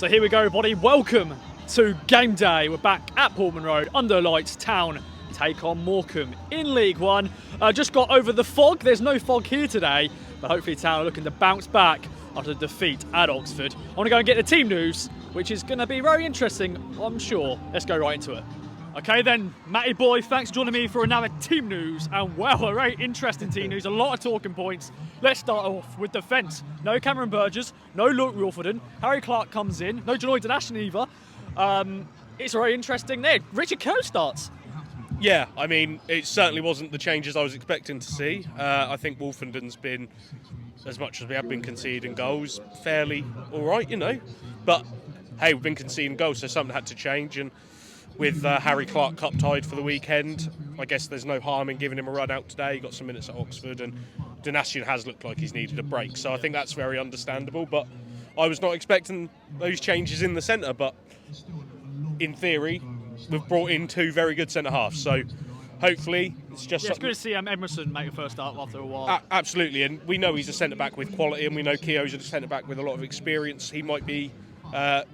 So here we go, everybody. Welcome to game day. We're back at Portman Road, under lights. Town take on Morecambe in League One. Just got over the fog. There's no fog here today, but hopefully Town are looking to bounce back after the defeat at Oxford. I want to go and get the team news, which is going to be very interesting, I'm sure. Let's go right into it. Okay then, Matty boy, thanks for joining me for another team news, and wow, a very interesting team news, a lot of talking points. Let's start off with defence. No Cameron Burgess, no Luke Wilforden, Harry Clark comes in, no Janoy Danashin either. It's very interesting there. Richard Coe starts. Yeah, I mean, it certainly wasn't the changes I was expecting to see. I think Wolfenden's been, as much as we have been conceding goals, fairly all right, you know. But, hey, we've been conceding goals, so something had to change. And with Harry Clark cup tied for the weekend, I guess there's no harm in giving him a run out today. He got some minutes at Oxford, and Danashin has looked like he's needed a break. So I think that's very understandable. But I was not expecting those changes in the centre. But in theory, we've brought in two very good centre-halves. So hopefully it's just... Yeah, it's good to see Emerson make a first start after a while. Absolutely, and we know he's a centre-back with quality, and we know Keogh's a centre-back with a lot of experience. He might be...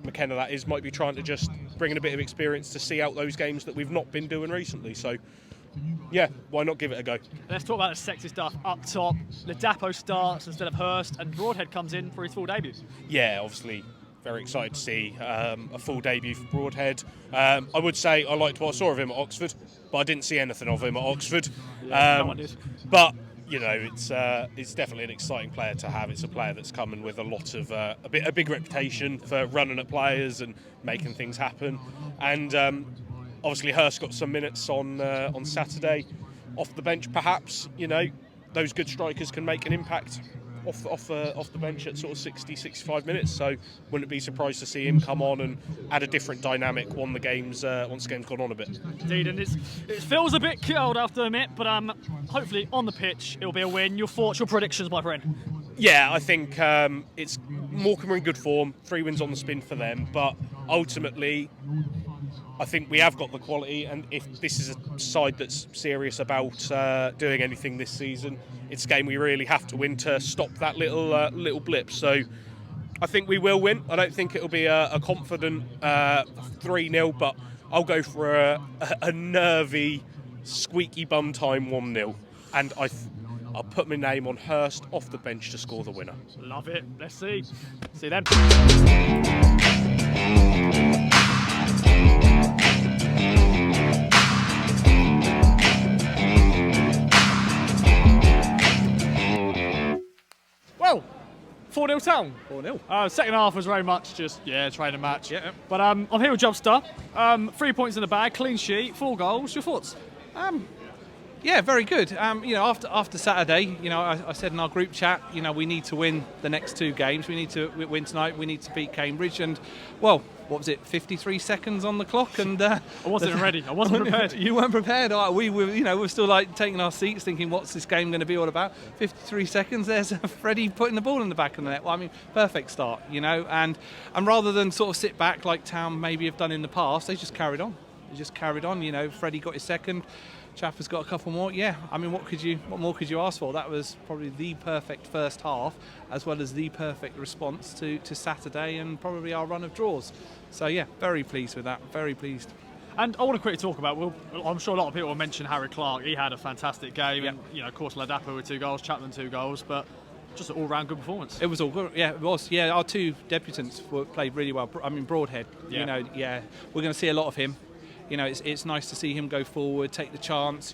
McKenna, that is, might be trying to just bring in a bit of experience to see out those games that we've not been doing recently. So, yeah, why not give it a go? Let's talk about the sexy stuff up top. Ladapo starts instead of Hurst, and Broadhead comes in for his full debut. Yeah, obviously, very excited to see a full debut for Broadhead. I would say I liked what I saw of him at Oxford, but I didn't see anything of him at Oxford. Yeah, no one did. But you know, it's definitely an exciting player to have. It's a player that's coming with a lot of a big reputation for running at players and making things happen. And obviously, Hurst got some minutes on Saturday, off the bench. Perhaps, you know, those good strikers can make an impact off the bench at sort of 60, 65 minutes. So wouldn't be surprised to see him come on and add a different dynamic once the game's gone on a bit. Indeed, and it feels a bit cold, I have to admit, but hopefully on the pitch it'll be a win. Your thoughts, your predictions, my friend? Yeah, I think it's Morecambe are in good form. 3 wins on the spin for them, but ultimately I think we have got the quality, and if this is a side that's serious about doing anything this season, it's a game we really have to win to stop that little blip. So I think we will win. I don't think it'll be a confident 3-0, but I'll go for a nervy, squeaky bum time 1-0, and I'll put my name on Hurst off the bench to score the winner. Love it. Let's see. See you then. Well, 4-0 Town. 4-0. Second half was very much just, training match. Yeah. But I'm here with Jobster. 3 points in the bag, clean sheet, 4 goals. Your thoughts? Yeah, very good. After Saturday, I said in our group chat, we need to win the next 2 games. We need to win tonight. We need to beat Cambridge. And, well, what was it, 53 seconds on the clock? And I wasn't ready. I wasn't prepared. You weren't prepared. We were still like taking our seats, thinking, what's this game going to be all about? 53 seconds. There's Freddie putting the ball in the back of the net. Well, I mean, perfect start, And rather than sort of sit back like Town maybe have done in the past, they just carried on. Freddie got his second. Chaffer's got a couple more. Yeah, I mean, what more could you ask for? That was probably the perfect first half, as well as the perfect response to Saturday and probably our run of draws. So yeah, very pleased with that. Very pleased. And I want to quickly talk about, I'm sure a lot of people will mention Harry Clark. He had a fantastic game. Yep. And, of course, Ladapo with 2 goals, Chapman 2 goals, but just an all-round good performance. It was all good. Yeah, it was. Yeah, our 2 debutants played really well. I mean, Broadhead, yeah. We're going to see a lot of him. It's nice to see him go forward, take the chance.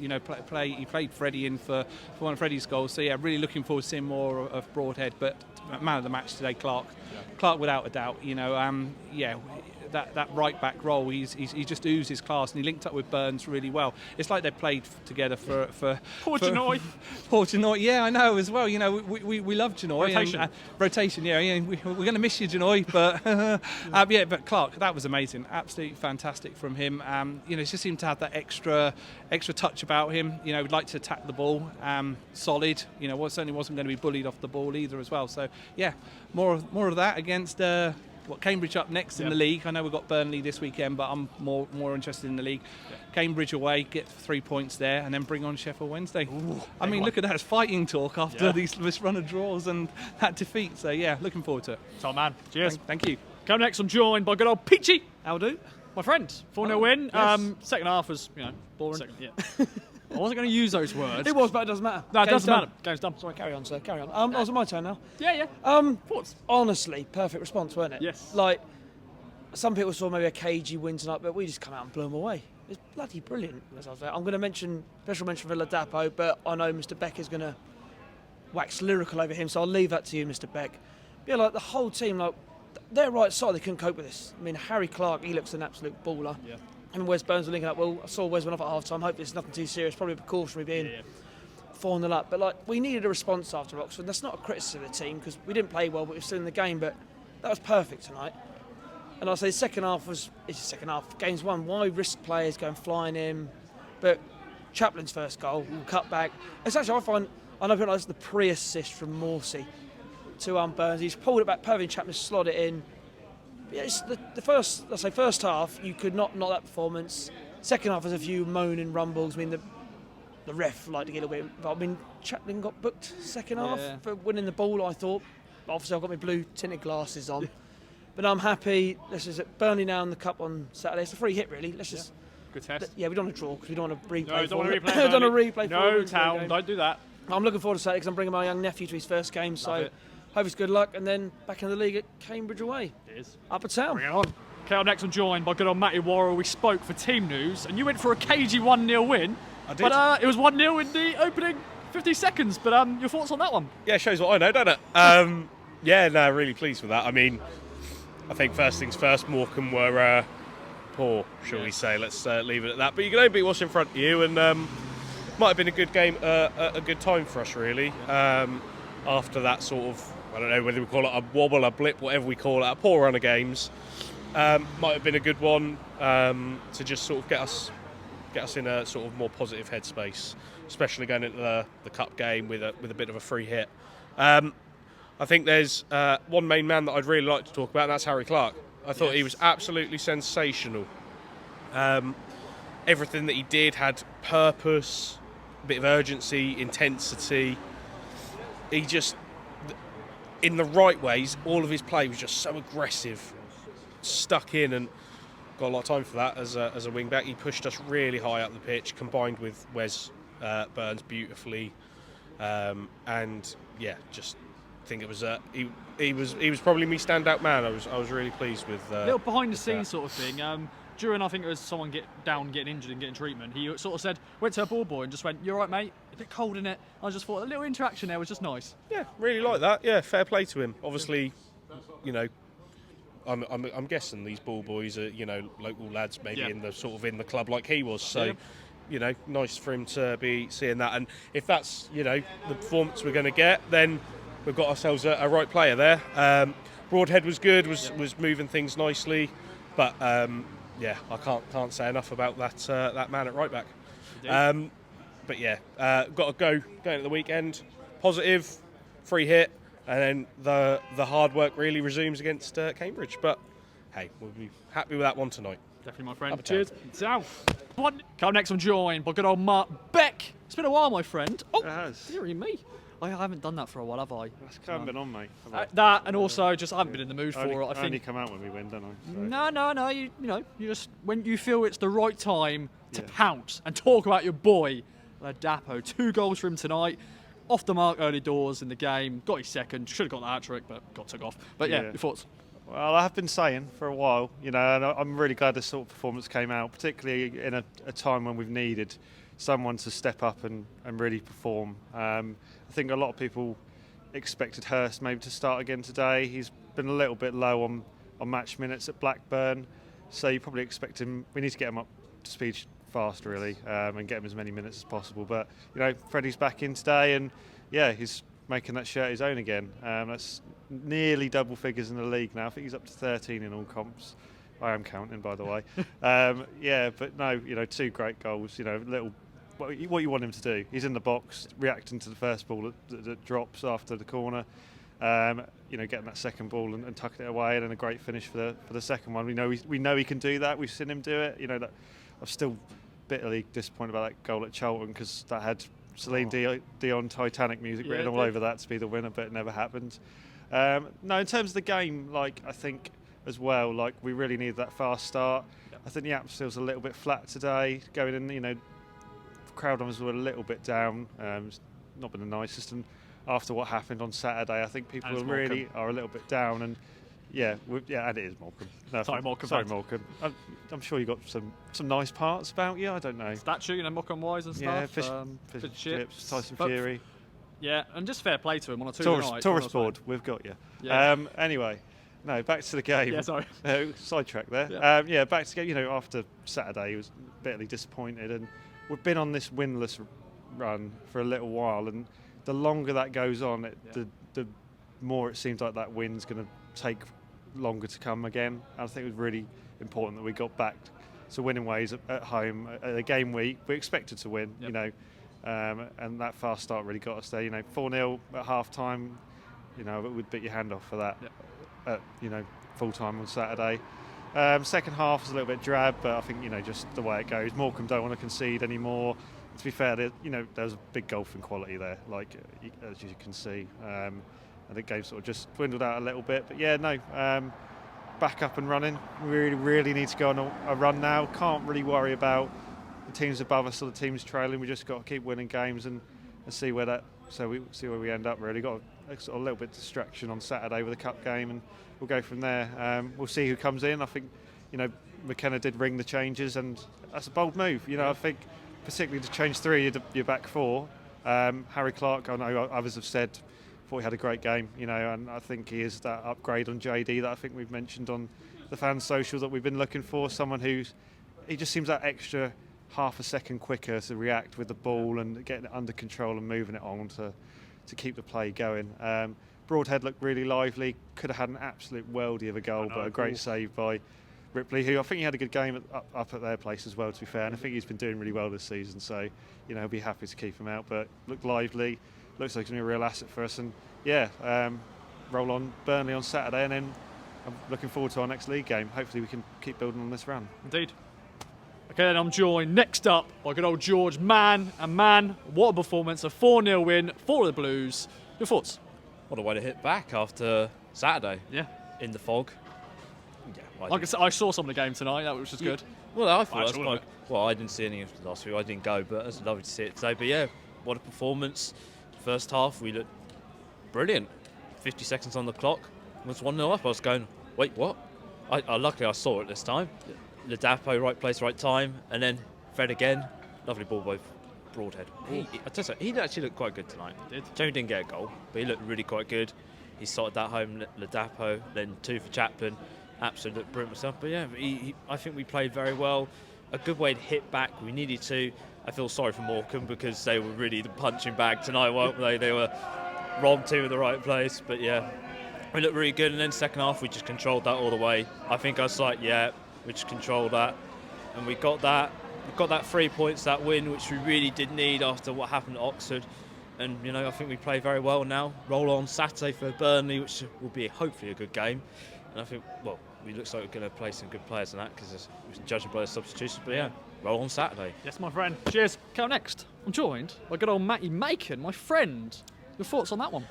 Play. He played Freddie in for one of Freddie's goals. So yeah, really looking forward to seeing more of Broadhead. But man of the match today, Clark. Yeah. Clark without a doubt. That right back role, he just oozes class, and he linked up with Burns really well. It's like they played together for Poor Janoy. Poor Janoy, yeah, I know as well. We love Janoy. Rotation. Rotation, yeah. We're going to miss you, Janoy, but but Clark, that was amazing, absolutely fantastic from him. It just seemed to have that extra touch about him. We'd like to attack the ball, solid. Certainly wasn't going to be bullied off the ball either as well. So yeah, more of that against. Cambridge up next in the league. I know we've got Burnley this weekend, but I'm more interested in the league. Yeah. Cambridge away, get 3 points there, and then bring on Sheffield Wednesday. I mean, look at that, it's fighting talk after this run of draws and that defeat. So yeah, looking forward to it. Top man. Cheers. Thank you. Coming next, I'm joined by good old Peachy. How do? My friend. 4-0 win. yes. Second half was, boring. Yeah. I wasn't going to use those words. It was, but it doesn't matter. No, it Game's doesn't done. matter. Game's done. Sorry, carry on, sir. Carry on. It's my turn now. Yeah. Thoughts? Honestly, perfect response, weren't it? Yes. Like, some people saw maybe a cagey win tonight, but we just come out and blew them away. It's bloody brilliant. As I was there. I'm going to special mention for Ladapo, but I know Mr. Beck is going to wax lyrical over him, so I'll leave that to you, Mr. Beck. But yeah, like the whole team, like their right side, they couldn't cope with this. I mean, Harry Clark, he looks an absolute baller. Yeah. And Wes Burns were linking up. Well, I saw Wes went off at half time. Hopefully it's nothing too serious. Probably a precautionary being 4-0 up. But like, we needed a response after Oxford. That's not a criticism of the team because we didn't play well, but we were still in the game. But that was perfect tonight. And I'll say the second half it's the second half. Game's won. Why risk players going flying in? But Chaplin's first goal, cut back. It's actually, I know people like this, the pre-assist from Morsey to Burns. He's pulled it back perfectly. Chapman slot it in. Yeah, it's the first half, you could not knock that performance. Second half, there's a few moaning rumbles. I mean, the ref liked to get a little bit. I mean, Chaplin got booked second half for winning the ball, I thought. Obviously, I've got my blue tinted glasses on. But I'm happy. This is at Burnley now in the Cup on Saturday. It's a free hit, really. Let's just. Good test. Yeah, we don't want to draw because we don't want to replay. No, don't want to replay. don't want to replay. No, Town, don't do that. I'm looking forward to Saturday because I'm bringing my young nephew to his first game. So hope it's good luck. And then back in the league at Cambridge away. It is. Up at town. Bring it on. Okay, up next I'm joined by good old Matty Worrell. We spoke for team news, and you went for a cagey 1-0 win. I did. But it was 1-0 in the opening 50 seconds. But your thoughts on that one? Yeah, shows what I know, don't it? Really pleased with that. I mean, I think first things first, Morecambe were poor, shall we say. Let's leave it at that. But you can only beat what's in front of you, and might have been a good game, a good time for us, really. After that sort of, I don't know whether we call it a wobble, a blip, whatever we call it, a poor run of games. Might have been a good one to just sort of get us in a sort of more positive headspace, especially going into the cup game with a bit of a free hit. I think there's one main man that I'd really like to talk about, and that's Harry Clark. I thought he was absolutely sensational. Everything that he did had purpose, a bit of urgency, intensity. He just, in the right ways, all of his play was just so aggressive, stuck in, and got a lot of time for that as a wing back. He pushed us really high up the pitch, combined with Wes Burns beautifully, and yeah, just think it was he was probably my standout man. I was really pleased with little behind the scenes sort of thing. During, I think it was someone getting injured and getting treatment, he sort of said, went to a ball boy and just went, "You're right, mate. A bit cold in it." I just thought a little interaction there was just nice. Yeah, really like that. Yeah, fair play to him. Obviously, I'm guessing these ball boys are local lads, maybe in the club like he was. So. Nice for him to be seeing that. And if that's, the performance we're going to get, then we've got ourselves a right player there. Broadhead was good, was moving things nicely. But, I can't say enough about that man at right back. But, got to going at the weekend. Positive, free hit, and then the hard work really resumes against Cambridge. But, hey, we'll be happy with that one tonight. Definitely, my friend. Up Cheers. Down. Come next, I'm joined by good old Mark Beck. It's been a while, my friend. Oh, it has. Dearie me. I haven't done that for a while, have I? That's kind of been on, mate. That, and also just I haven't been in the mood for it. I only think. come out when we win, don't I? No. So. You just when you feel it's the right time to pounce and talk about your boy, Ladapo. 2 goals for him tonight. Off the mark early doors in the game. Got his second. Should have got the hat trick, but got took off. But yeah, your thoughts? Well, I have been saying for a while, and I'm really glad this sort of performance came out, particularly in a time when we've needed someone to step up and really perform. I think a lot of people expected Hurst maybe to start again today. He's been a little bit low on match minutes at Blackburn, so you probably expect him. We need to get him up to speed fast, really, and get him as many minutes as possible. But Freddie's back in today, and he's making that shirt his own again. That's nearly double figures in the league now. I think he's up to 13 in all comps. I am counting, by the way. But no, 2 great goals. What you want him to do. He's in the box, reacting to the first ball that drops after the corner. Getting that second ball and tucking it away, and then a great finish for the second one. We know he can do that. We've seen him do it. That I'm still bitterly disappointed about that goal at Charlton because that had Celine Dion Titanic music written all over that to be the winner, but it never happened. No, in terms of the game, I think as well. Like, we really needed that fast start. I think the atmosphere was a little bit flat today. Going in, the crowd numbers were a little bit down. It's not been the nicest. And after what happened on Saturday, I think people really are a little bit down. And and it is Morecambe. No, Sorry, Morecambe. Sorry, Morecambe. I'm sure you got some nice parts about you. I don't know. Statue, Morecambe wise and stuff. Fish and chips, Tyson Fury. Yeah, and just fair play to him on a tourist board. We've got you. Yeah. Anyway. No, back to the game. Yeah, sorry. Sidetrack there. Yeah. Back to the game. After Saturday, he was bitterly disappointed, and we've been on this winless run for a little while, and the longer that goes on, the more it seems like that win's going to take longer to come again. I think it was really important that we got back to winning ways at home at a game week. We expected to win, and that fast start really got us there. 4-0 at half time. It would bit your hand off for that. At full time on Saturday. Second half was a little bit drab, but I think just the way it goes. Morecambe don't want to concede anymore. To be fair, there was a big golfing quality there, as you can see. And the game sort of just dwindled out a little bit, but back up and running. We really need to go on a run now. Can't really worry about the teams above us or the teams trailing. We just got to keep winning games and see where we end up. Really got a sort of little bit of distraction on Saturday with the cup game, and we'll go from there. We'll see who comes in. I think McKenna did ring the changes, and that's a bold move. I think particularly to change 3 your back 4. Harry Clark, I know others have said, thought he had a great game. And I think he is that upgrade on JD that I think we've mentioned on the fan social that we've been looking for. Someone he just seems that extra half a second quicker to react with the ball and getting it under control and moving it on to keep the play going. Broadhead looked really lively, could have had an absolute worldie of a goal, but a great save by Ripley, who I think he had a good game up at their place as well, to be fair, and I think he's been doing really well this season, so he'll be happy to keep him out, but looked lively, looks like he's going to be a real asset for us, and roll on Burnley on Saturday, and then I'm looking forward to our next league game. Hopefully we can keep building on this run. Indeed. Okay, then I'm joined next up by good old George. Man, what a performance. A 4-0 win for the Blues. Your thoughts? What a way to hit back after Saturday. Yeah. In the fog. Yeah. I saw some of the game tonight, which was good. Well, I thought that was quite... Well, I didn't see any of the last week. I didn't go, but it was lovely to see it today. But yeah, what a performance. First half, we looked brilliant. 50 seconds on the clock. It was 1-0 up. I was going, wait, what? Luckily, I saw it this time. Yeah. Ladapo, right place, right time, and then Fred again. Lovely ball by Broadhead. He actually looked quite good tonight. Jamie didn't get a goal, but he looked really quite good. He started that home, Ladapo, then 2 for Chaplin. Absolutely looked brilliant myself. But yeah, I think we played very well. A good way to hit back. We needed to. I feel sorry for Morecambe because they were really the punching bag tonight, weren't they? They were wrong team in the right place. But yeah, we looked really good. And then second half, we just controlled that all the way. I think I was like, we just controlled that, and we got that 3 points, that win, which we really did need after what happened at Oxford. And I think we play very well now. Roll on Saturday for Burnley, which will be hopefully a good game. And I think, we looks like we're going to play some good players in that because we're judging by the substitutions. But yeah, roll on Saturday. Yes, my friend. Cheers. Come next. I'm joined by good old Matty Macon, my friend. Your thoughts on that one?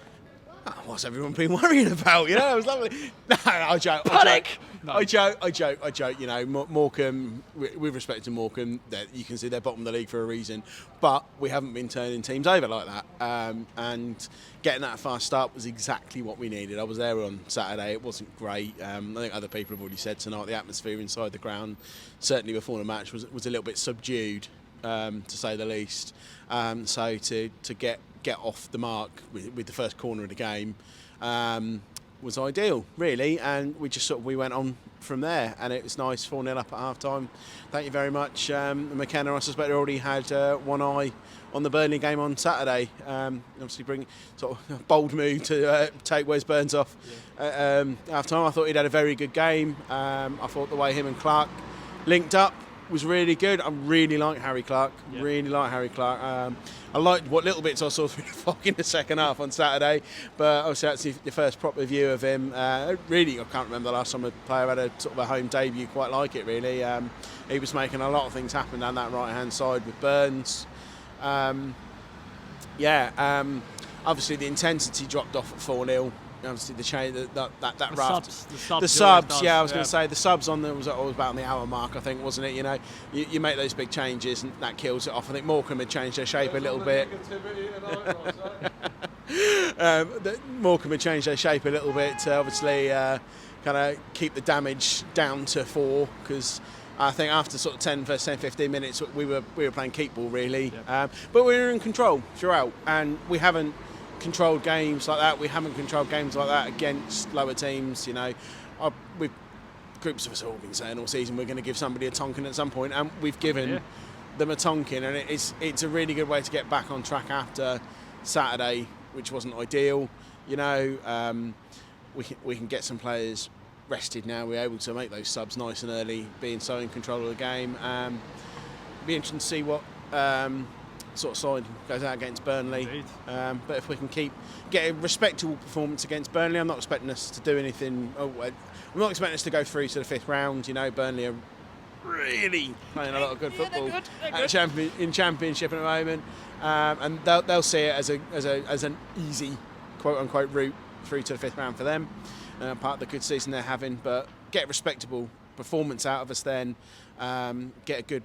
What's everyone been worrying about? It was lovely. No, I joke. Panic! I joke. Morecambe, with respect to Morecambe, you can see they're bottom of the league for a reason. But we haven't been turning teams over like that. And getting that fast start was exactly what we needed. I was there on Saturday. It wasn't great. I think other people have already said tonight the atmosphere inside the ground, certainly before the match, was a little bit subdued, to say the least. So to get off the mark with the first corner of the game was ideal, really, and we went on from there, and it was nice 4-0 up at half time. Thank you very much. McKenna, I suspect, already had one eye on the Burnley game on Saturday. Obviously bring sort of a bold move to take Wes Burns off half time. I thought he'd had a very good game. I thought the way him and Clark linked up was really good. I really like Harry Clark. I liked what little bits I saw through the fog in the second half on Saturday, but obviously that's the first proper view of him. Really, I can't remember the last time a player had a sort of a home debut quite like it, really. He was making a lot of things happen down that right-hand side with Burns. Obviously the intensity dropped off at 4-0. obviously the chain, that The raft. subs. The subs, yeah, I was going to say the subs on there was about on the hour mark, I think, wasn't it? You know, you make those big changes and that kills it off. I think Morecambe had changed their shape a little bit. Morecambe had changed their shape a little bit to obviously kind of keep the damage down to 4, because I think after sort of 10-15 minutes we were playing keep ball really, but we were in control throughout, and we haven't controlled games like that. We haven't controlled games like that against lower teams. You know, groups of us have all been saying all season we're going to give somebody a Tonkin at some point, and we've given them a Tonkin, and it's a really good way to get back on track after Saturday, which wasn't ideal. You know, we can get some players rested now. We're able to make those subs nice and early, being so in control of the game. Be interesting to see what sort of side goes out against Burnley. But if we can get a respectable performance against Burnley, I'm not expecting us to do anything. I'm not expecting us to go through to the 5th round. You know, Burnley are really playing a lot of good football in Championship at the moment, and they'll see it as an easy quote unquote route through to the 5th round for them. Part of the good season they're having, but get a respectable performance out of us then, get a good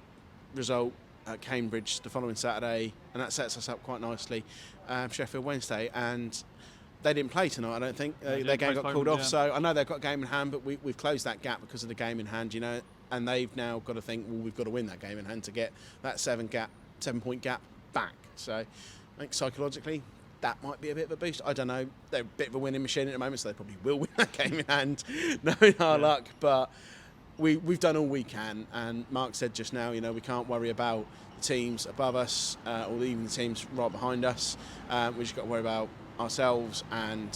result at Cambridge the following Saturday, and that sets us up quite nicely. Sheffield Wednesday, and they didn't play tonight, I don't think. Their game got called off, so I know they've got a game in hand, but we've closed that gap because of the game in hand, you know, and they've now got to think, well, we've got to win that game in hand to get that 7-point gap back. So I think psychologically that might be a bit of a boost. I don't know. They're a bit of a winning machine at the moment, so they probably will win that game in hand, knowing our luck. But we've done all we can, and Mark said just now, you know, we can't worry about the teams above us or even the teams right behind us. We just got to worry about ourselves, and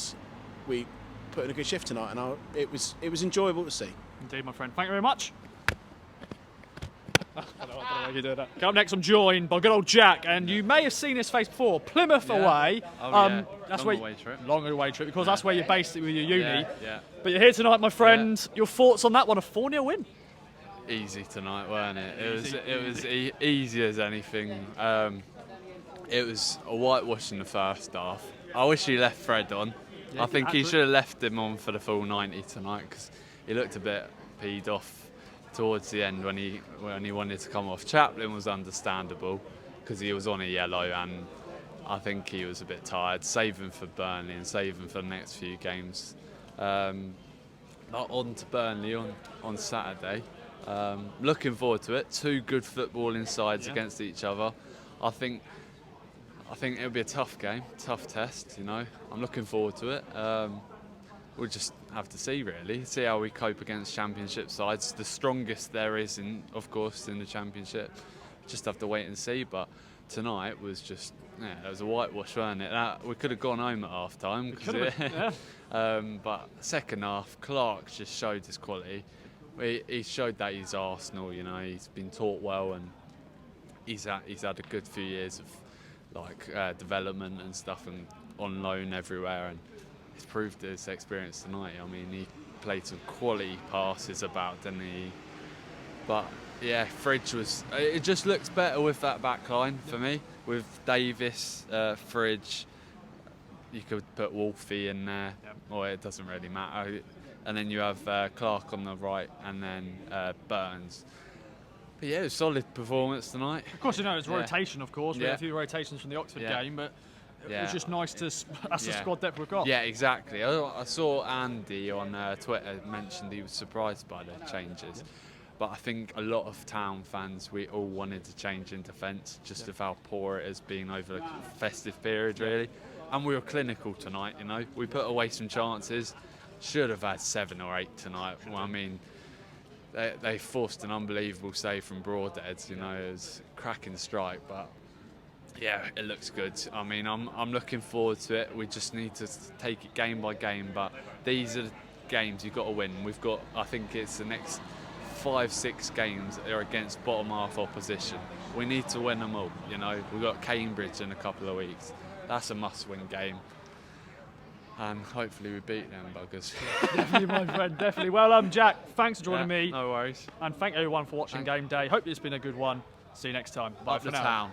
we put in a good shift tonight, and it was enjoyable to see. Indeed, my friend. Thank you very much. I don't know why you do that. Okay, up next, I'm joined by good old Jack, and you may have seen his face before. Plymouth away. That's long away trip, because that's where you're based with your uni. Yeah. But you're here tonight, my friend. Your thoughts on that one? A 4-0 win. Easy tonight, weren't it? It was easy as anything. It was a whitewash in the first half. I wish he left Fred on. I think he should have left him on for the full 90 tonight, because he looked a bit peed off towards the end when he wanted to come off. Chaplin was understandable because he was on a yellow, and I think he was a bit tired, saving for Burnley and saving for the next few games. On to Burnley on Saturday. Looking forward to it. 2 good footballing sides against each other. I think it'll be a tough game, tough test. You know, I'm looking forward to it. We'll just have to see how we cope against Championship sides. The strongest there is, of course, in the Championship. Just have to wait and see. But tonight was just, it was a whitewash, wasn't it? We could have gone home at half time. But second half, Clark just showed his quality. He showed that he's Arsenal. You know, he's been taught well, and he's had a good few years of development and stuff, and on loan everywhere, and he's proved his experience tonight. I mean, he played some quality passes about, didn't he? But yeah, Fridge it just looks better with that back line for me. With Davis, Fridge, you could put Wolfie in there, or it doesn't really matter. And then you have Clark on the right, and then Burns. But yeah, it was a solid performance tonight. Of course, you know, it's rotation, of course. We had a few rotations from the Oxford game, but it was just nice to. That's the squad depth we've got. Yeah, exactly. I saw Andy on Twitter mentioned he was surprised by the changes. But I think a lot of Town fans, we all wanted to change in defence, just of how poor it has been over the festive period, really. And we were clinical tonight, you know. We put away some chances. Should have had 7 or 8 tonight. Well, I mean, they forced an unbelievable save from Broadheads, you know. It was a cracking strike, but yeah, it looks good. I mean, I'm looking forward to it. We just need to take it game by game, but these are the games you've got to win. We've got, I think it's the next 5-6 games that are against bottom half opposition. We need to win them all, you know. We've got Cambridge in a couple of weeks. That's a must-win game. And hopefully we beat them buggers. Definitely, my friend, definitely. Well, Jack, thanks for joining me. No worries. And thank everyone for watching Game Day. Hope it's been a good one. See you next time. Bye for now. Town.